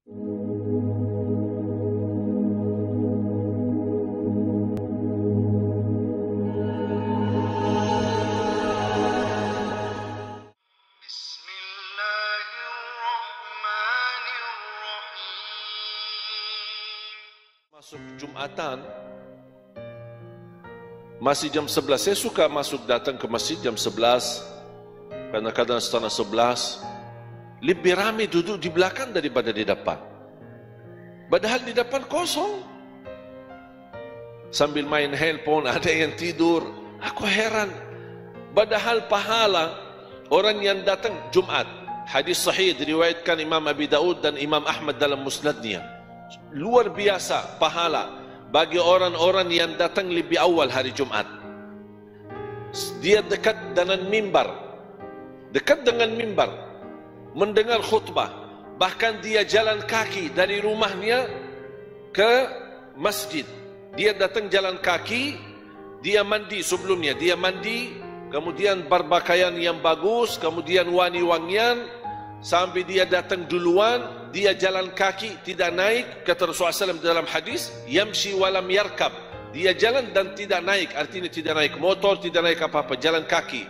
Masuk Jumatan, masih jam 11. Saya suka datang ke masjid jam 11, kadang-kadang setengah 11. Lebih ramai duduk di belakang daripada di depan. Padahal di depan kosong. Sambil main handphone, ada yang tidur. Aku heran. Padahal pahala orang yang datang Jumat. Hadis sahih diriwayatkan Imam Abi Daud dan Imam Ahmad dalam musnadnya. Luar biasa pahala bagi orang-orang yang datang lebih awal hari Jumat. Dia dekat dengan mimbar, mendengar khutbah. Bahkan dia jalan kaki dari rumahnya ke masjid. Dia datang jalan kaki, dia mandi sebelumnya, kemudian berpakaian yang bagus, kemudian wangi-wangian, sampai dia datang duluan, dia jalan kaki, tidak naik. Kata Rasulullah SAW dalam hadis, yamshi walam yarkab, dia jalan dan tidak naik, artinya tidak naik motor, tidak naik apa-apa, jalan kaki.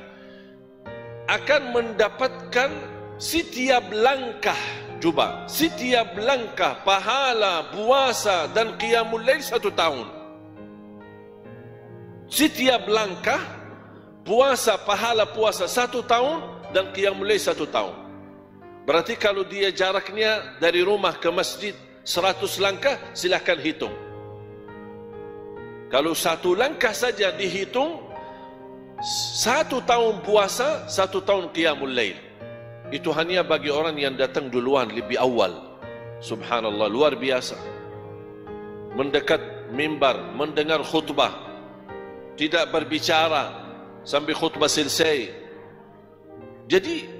Akan mendapatkan setiap langkah, setiap langkah pahala puasa dan qiyamul lail 1 tahun. Setiap langkah pahala puasa 1 tahun dan qiyamul lail 1 tahun. Berarti kalau dia jaraknya dari rumah ke masjid 100 langkah, silakan hitung. Kalau 1 langkah saja dihitung, 1 tahun puasa, 1 tahun qiyamul lail. Itu hanya bagi orang yang datang duluan, lebih awal. Subhanallah, luar biasa. Mendekat mimbar, mendengar khutbah, tidak berbicara sampai khutbah selesai. Jadi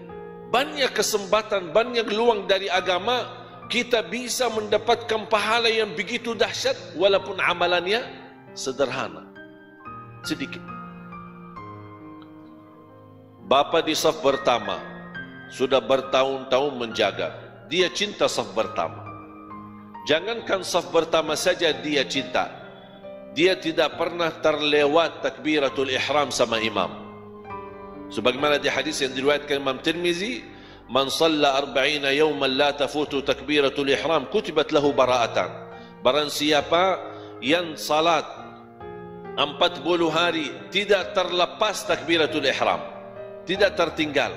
banyak kesempatan, banyak peluang dari agama, kita bisa mendapatkan pahala yang begitu dahsyat walaupun amalannya sederhana, sedikit. Bapa di saf pertama sudah bertahun-tahun menjaga, dia cinta saf pertama. Jangankan saf pertama saja dia cinta, dia tidak pernah terlewat takbiratul ihram sama imam. Sebagaimana di hadis yang diriwayatkan Imam Tirmizi, man shalla 40 yawman la tafutu takbiratul ihram kutibat lahu bara'atan. Barang siapa yang salat 40 hari tidak terlepas takbiratul ihram, tidak tertinggal.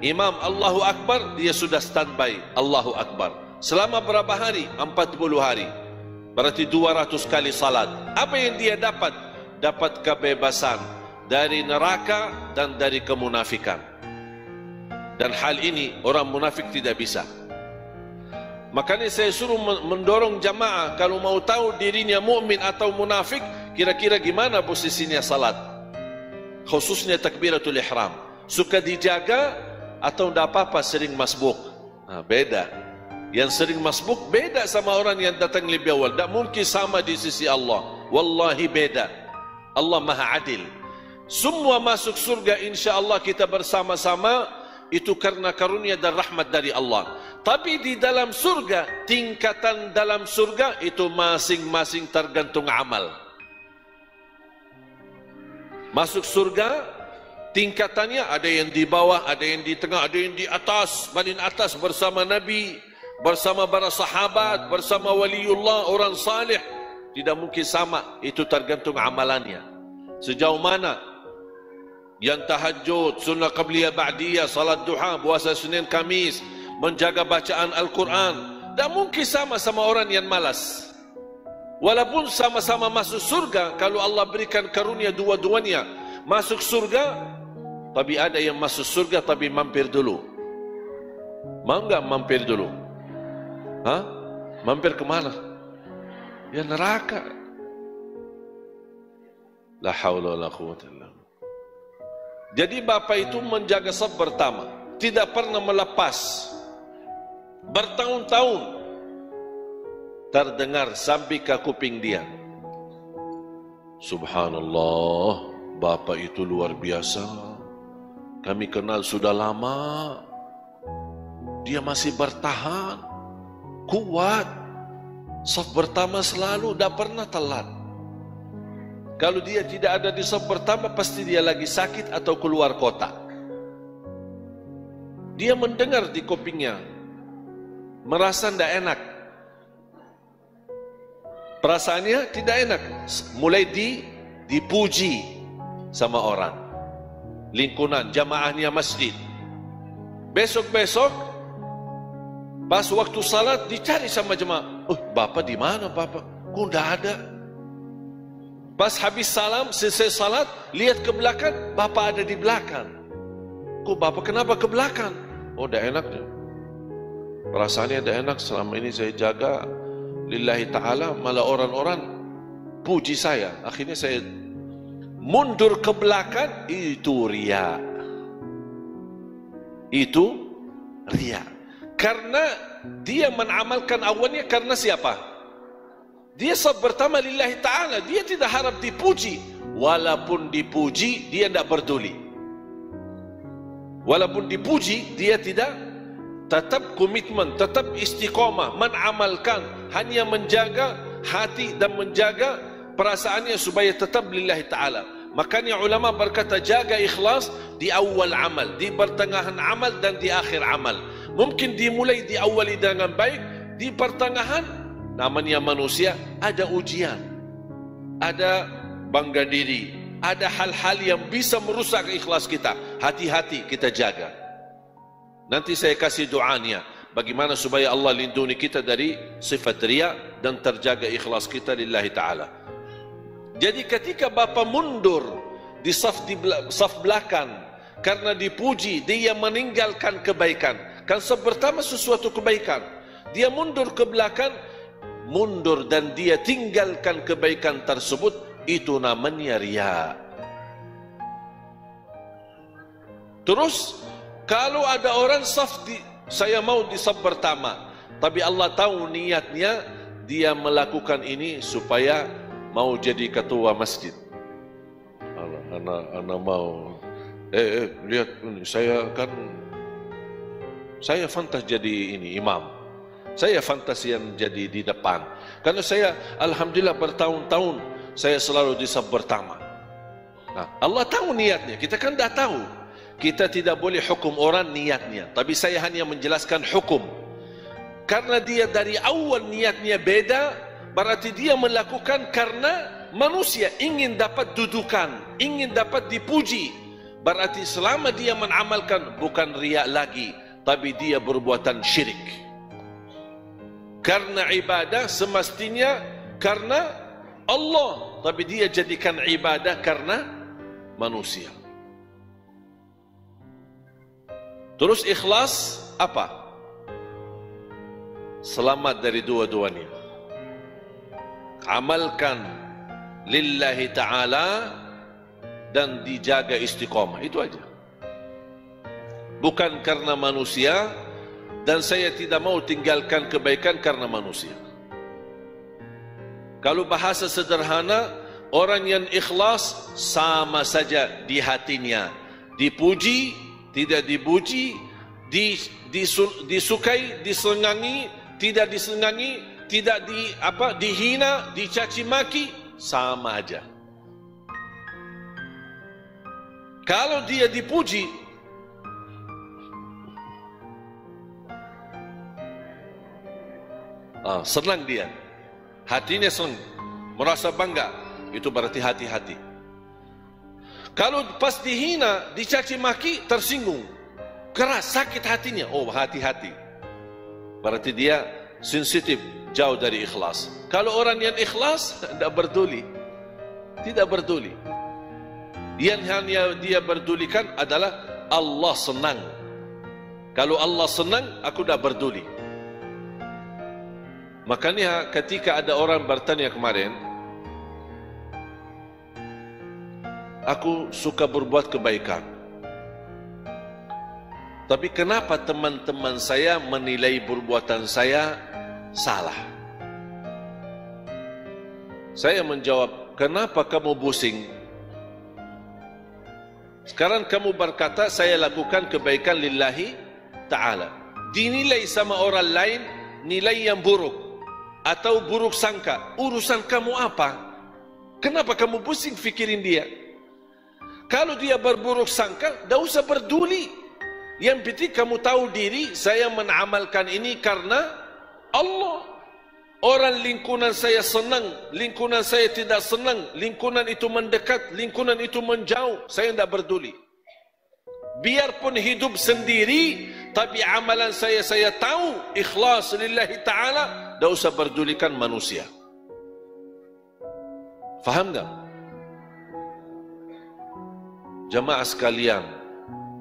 Imam Allahu Akbar, dia sudah standby Allahu Akbar. Selama berapa hari? 40 hari. Berarti 200 kali salat. Apa yang dia dapat? Dapat kebebasan dari neraka dan dari kemunafikan. Dan hal ini orang munafik tidak bisa. Makanya saya suruh mendorong jamaah, kalau mau tahu dirinya mukmin atau munafik, kira-kira gimana posisinya salat, khususnya takbiratul ihram. Suka dijaga atau tidak apa-apa sering masbuk? Beda. Yang sering masbuk beda sama orang yang datang lebih awal. Tak mungkin sama di sisi Allah. Wallahi beda. Allah maha adil. Semua masuk surga insya Allah kita bersama-sama, itu karena karunia dan rahmat dari Allah. Tapi di dalam surga, tingkatan dalam surga itu masing-masing tergantung amal. Masuk surga tingkatannya ada yang di bawah, ada yang di tengah, ada yang di atas, paling atas bersama Nabi, bersama para sahabat, bersama waliullah, orang salih. Tidak mungkin sama, itu tergantung amalannya. Sejauh mana yang tahajud, sunnah qabliyah ba'diyah, salat duha, puasa Senin Kamis, menjaga bacaan Al-Quran, tak mungkin sama orang yang malas. Walaupun sama-sama masuk surga, kalau Allah berikan karunia dua-duanya masuk surga, tapi ada yang masuk surga tapi mampir dulu. Mau enggak mampir dulu? Mampir kemana? Ya neraka. La haula wala quwwata illa billah. Jadi bapa itu menjaga saf pertama, tidak pernah melepas. Bertahun-tahun terdengar sampai ke kuping dia. Subhanallah, bapa itu luar biasa. Kami kenal sudah lama. Dia masih bertahan. kuat. Saf pertama selalu, tidak pernah telat. Kalau dia tidak ada di saf pertama, pasti dia lagi sakit atau keluar kota. Dia mendengar di kupingnya, merasa tidak enak. Perasaannya tidak enak. Mulai dipuji sama orang, lingkungan, jamaahnya masjid. Besok-besok, pas waktu salat, dicari sama jemaah. Bapak di mana Bapak? Kok tidak ada? Pas habis salam, selesai salat, lihat ke belakang, Bapak ada di belakang. Kok Bapak kenapa ke belakang? Tidak enak. Perasaannya tidak enak. Selama ini saya jaga lillahi ta'ala, malah orang-orang puji saya. Akhirnya saya mundur ke belakang. Itu riya. Itu riya. Karena dia menamalkan awalnya karena siapa? Dia saf pertama lillahi ta'ala. Dia tidak harap dipuji. Walaupun dipuji, dia tidak peduli. Walaupun dipuji, dia tidak, tetap komitmen, tetap istiqamah, menamalkan, hanya menjaga hati dan menjaga perasaannya supaya tetap lillahi ta'ala. Makanya ulama berkata, jaga ikhlas di awal amal, di pertengahan amal dan di akhir amal. Mungkin dimulai di awal dengan baik, di pertengahan, namanya manusia, ada ujian, ada bangga diri, ada hal-hal yang bisa merusak ikhlas kita. Hati-hati kita jaga. Nanti saya kasih doanya, bagaimana supaya Allah lindungi kita dari sifat riya dan terjaga ikhlas kita lillahi ta'ala. Jadi ketika Bapak mundur di saf belakang karena dipuji, dia meninggalkan kebaikan. Kan saf pertama sesuatu kebaikan. Dia mundur ke belakang, mundur dan dia tinggalkan kebaikan tersebut, itu namanya riya. Terus kalau ada orang saya mau di saf pertama, tapi Allah tahu niatnya dia melakukan ini supaya mau jadi ketua masjid. Anak mau, lihat saya kan, saya fantas jadi ini imam. Saya fantas yang jadi di depan. Karena saya alhamdulillah bertahun-tahun saya selalu di saf pertama. Nah, Allah tahu niatnya, kita kan tidak tahu. Kita tidak boleh hukum orang niatnya, tapi saya hanya menjelaskan hukum. Karena dia dari awal niatnya beda, berarti dia melakukan karena manusia ingin dapat dudukan, ingin dapat dipuji. Berarti selama dia menamalkan bukan riya lagi, tapi dia berbuatan syirik. Karena ibadah semestinya karena Allah, tapi dia jadikan ibadah karena manusia. Terus ikhlas apa? Selamat dari dua-duanya. Amalkan lillahi ta'ala dan dijaga istiqamah. Itu aja. Bukan karena manusia, dan saya tidak mau tinggalkan kebaikan karena manusia. Kalau bahasa sederhana, orang yang ikhlas sama saja di hatinya. Dipuji, tidak dipuji, disukai, disenangi, tidak disenangi, tidak dihina, dicaci maki, sama aja. Kalau dia dipuji, senang dia, hatinya senang, merasa bangga, itu berarti hati-hati. Kalau pas dihina, dicaci maki, tersinggung, keras, sakit hatinya, hati-hati. Berarti dia sensitif, jauh dari ikhlas. Kalau orang yang ikhlas, tidak peduli, tidak peduli. Yang hanya dia pedulikan adalah Allah senang. Kalau Allah senang, aku tidak peduli. Makanya ketika ada orang bertanya kemarin, aku suka berbuat kebaikan, tapi kenapa teman-teman saya menilai perbuatan saya salah? Saya menjawab, kenapa kamu pusing? Sekarang kamu berkata, saya lakukan kebaikan lillahi ta'ala. Dinilai sama orang lain nilai yang buruk atau buruk sangka, urusan kamu apa? Kenapa kamu pusing fikirin dia? Kalau dia berburuk sangka, tidak usah peduli. Yang penting kamu tahu diri, saya menamalkan ini karena Allah. Orang lingkungan saya senang, lingkungan saya tidak senang, lingkungan itu mendekat, lingkungan itu menjauh, saya tidak peduli. Biarpun hidup sendiri, tapi amalan saya tahu ikhlas lillahi ta'ala, tidak usah pedulikan manusia. Faham tak? Jamaah sekalian,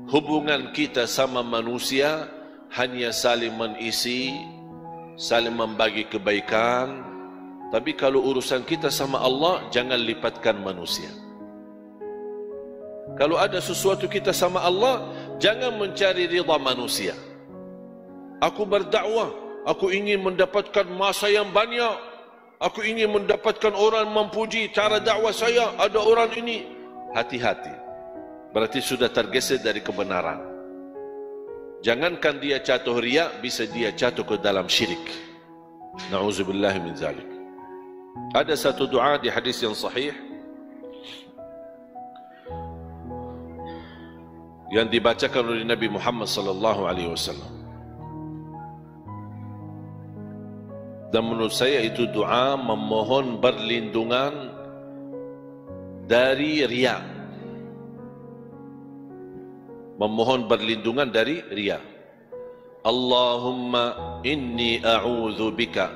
hubungan kita sama manusia hanya saling mengisi, saling membagi kebaikan. Tapi kalau urusan kita sama Allah, jangan lipatkan manusia. Kalau ada sesuatu kita sama Allah, jangan mencari ridha manusia. Aku berdakwah, aku ingin mendapatkan masa yang banyak, aku ingin mendapatkan orang memuji cara dakwah saya, ada orang ini. Hati-hati, berarti sudah tergeser dari kebenaran. Jangankan dia jatuh riya, bisa dia jatuh ke dalam syirik. Na'udzubillah min zalik. Ada satu doa di hadis yang sahih yang dibacakan oleh Nabi Muhammad sallallahu alaihi wasallam. Dan menurut saya itu doa memohon perlindungan dari riya. Memohon perlindungan dari riya. Allahumma inni a'udzu bika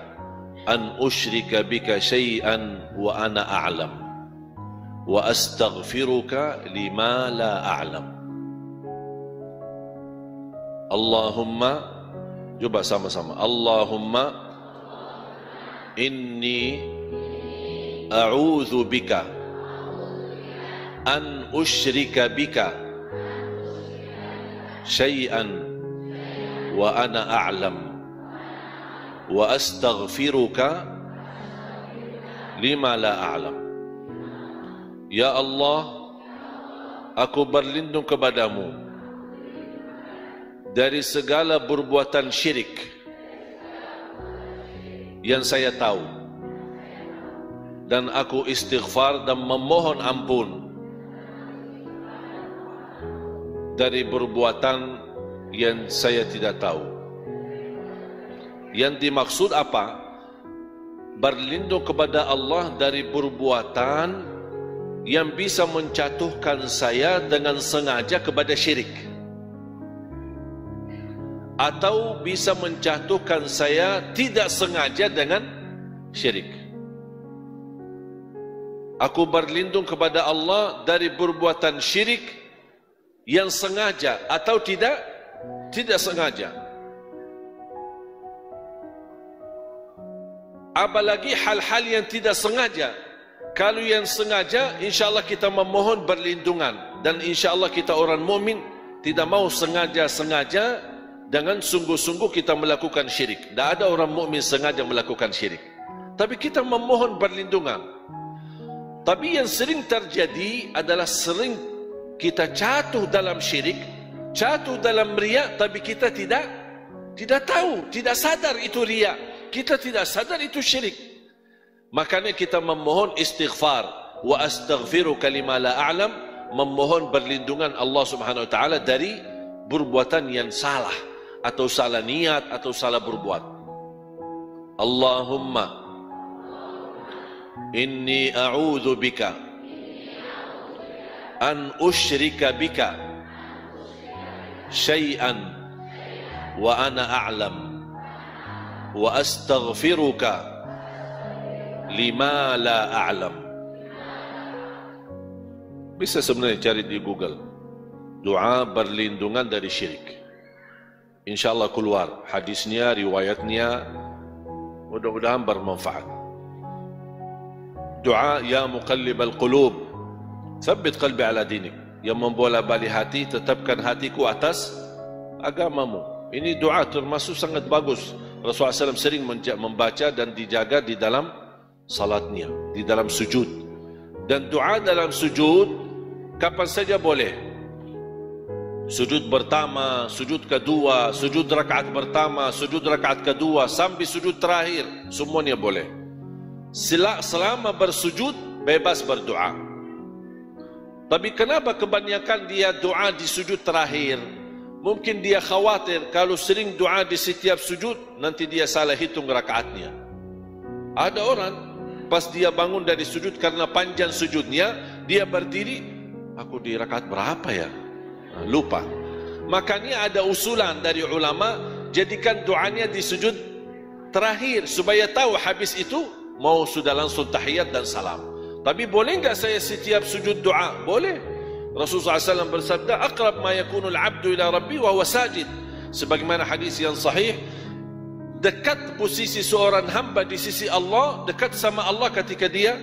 an usyrika bika syai'an wa ana a'lam wa astaghfiruka lima la a'lam. Allahumma, coba sama-sama. Allahumma inni a'udzu bika an usyrika bika syai'an wa ana a'lam wa astaghfiruka lima la a'lam. Ya Allah, aku berlindung kepadamu dari segala perbuatan syirik yang saya tahu, dan aku istighfar dan memohon ampun dari perbuatan yang saya tidak tahu. Yang dimaksud apa? Berlindung kepada Allah dari perbuatan yang bisa menjatuhkan saya dengan sengaja kepada syirik, atau bisa menjatuhkan saya tidak sengaja dengan syirik. Aku berlindung kepada Allah dari perbuatan syirik yang sengaja atau tidak sengaja. Apalagi hal-hal yang tidak sengaja. Kalau yang sengaja, insya Allah kita memohon perlindungan, dan insya Allah kita orang mukmin tidak mau sengaja-sengaja dengan sungguh-sungguh kita melakukan syirik. Tidak ada orang mukmin sengaja melakukan syirik, tapi kita memohon perlindungan. Tapi yang sering terjadi adalah sering kita jatuh dalam syirik, jatuh dalam riya, tapi kita tidak tahu, tidak sadar itu riya, kita tidak sadar itu syirik. Makanya kita memohon istighfar, wa astaghfiruka lima la a'lam, memohon perlindungan Allah Subhanahu wa taala dari perbuatan yang salah, atau salah niat, atau salah berbuat. Allahumma inni a'udzu bika an usyrika bika syai'an wa ana a'lam wa astaghfiruka lima la a'lam. Bisa sebenarnya cari di Google doa perlindungan dari syirik. InsyaAllah keluar hadisnya, riwayatnya, mudah-mudahan bermanfaat. Doa ya muqallibal qulub, tsabbit qalbi ala dinik, yang membola-balik hati, tetapkan hatiku atas agamamu. Ini doa termasuk sangat bagus. Rasulullah SAW sering membaca dan dijaga di dalam salatnya, di dalam sujud. Dan doa dalam sujud kapan saja boleh. sujud pertama, sujud kedua, sujud rakaat pertama, sujud rakaat kedua, sampai sujud terakhir, semuanya boleh. Selama bersujud, bebas berdoa. Tapi kenapa kebanyakan dia doa di sujud terakhir? Mungkin dia khawatir kalau sering doa di setiap sujud, nanti dia salah hitung rakaatnya. Ada orang, pas dia bangun dari sujud karena panjang sujudnya, dia berdiri, aku di rakaat berapa ya? Lupa. Makanya ada usulan dari ulama, jadikan doanya di sujud terakhir supaya tahu habis itu mau sudah langsung tahiyat dan salam. Tapi boleh enggak saya setiap sujud doa? Boleh. Rasulullah SAW bersabda, aqrab ma yakunul abdu ila rabbi wa huwa sajid. Sebagaimana hadis yang sahih, dekat posisi seorang hamba di sisi Allah, dekat sama Allah ketika dia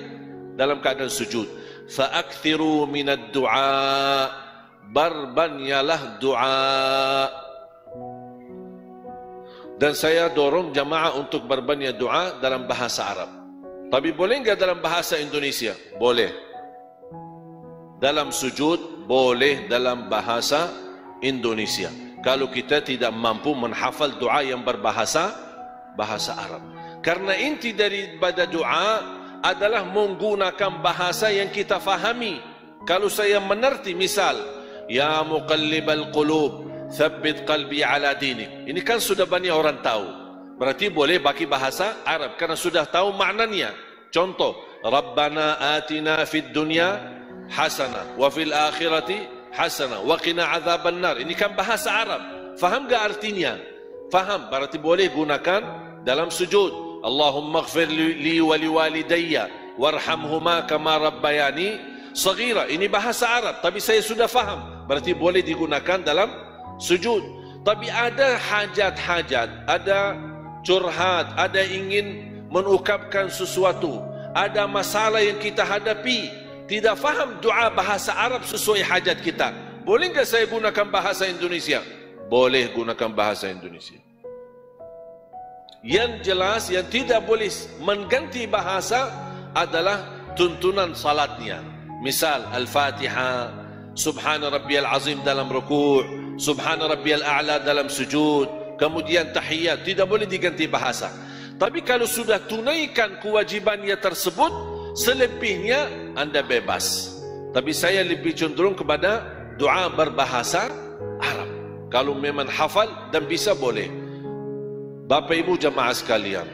dalam keadaan sujud. Fa akthiru minad du'a, berbanyalah doa. Dan saya dorong jamaah untuk berbanyak doa dalam bahasa Arab. Tapi boleh enggak dalam bahasa Indonesia? Boleh. Dalam sujud boleh dalam bahasa Indonesia. Kalau kita tidak mampu menghafal doa yang berbahasa Arab. Karena inti daripada doa adalah menggunakan bahasa yang kita fahami. Kalau saya mengerti, misal, ya muqallibal qulub, thabbit qalbi ala dinik. Ini kan sudah banyak orang tahu. Berarti boleh pakai bahasa Arab karena sudah tahu maknanya. Contoh, Rabbana atina fid dunya hasanah wa fil akhirati hasanah wa qina adzabannar. Ini kan bahasa Arab. Faham enggak artinya? Faham, berarti boleh gunakan dalam sujud. Allahumma ighfir li wa liwalidayya warhamhuma kama rabbayani saghira. Ini bahasa Arab, tapi saya sudah faham. Berarti boleh digunakan dalam sujud. Tapi ada hajat-hajat, ada curhat, ada ingin mengungkapkan sesuatu, ada masalah yang kita hadapi, tidak faham doa bahasa Arab sesuai hajat kita. Boleh enggak saya gunakan bahasa Indonesia? Boleh gunakan bahasa Indonesia. Yang jelas, yang tidak boleh mengganti bahasa adalah tuntunan salatnya. Misal Al-Fatihah, Subhana Rabbiyal Azim dalam ruku', Subhana Rabbiyal A'la dalam sujud, kemudian tahiyat, tidak boleh diganti bahasa. Tapi kalau sudah tunaikan kewajibannya tersebut, selebihnya anda bebas. Tapi saya lebih cenderung kepada doa berbahasa Arab. Kalau memang hafal dan bisa, boleh. Bapak Ibu jamaah sekalian,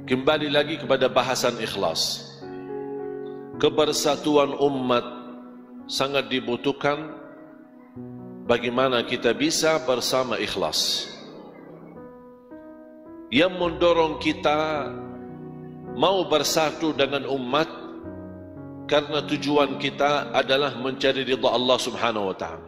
kembali lagi kepada bahasan ikhlas. Kebersatuan umat sangat dibutuhkan. Bagaimana kita bisa bersama ikhlas? Yang mendorong kita mau bersatu dengan umat karena tujuan kita adalah mencari ridha Allah Subhanahu wa ta'ala.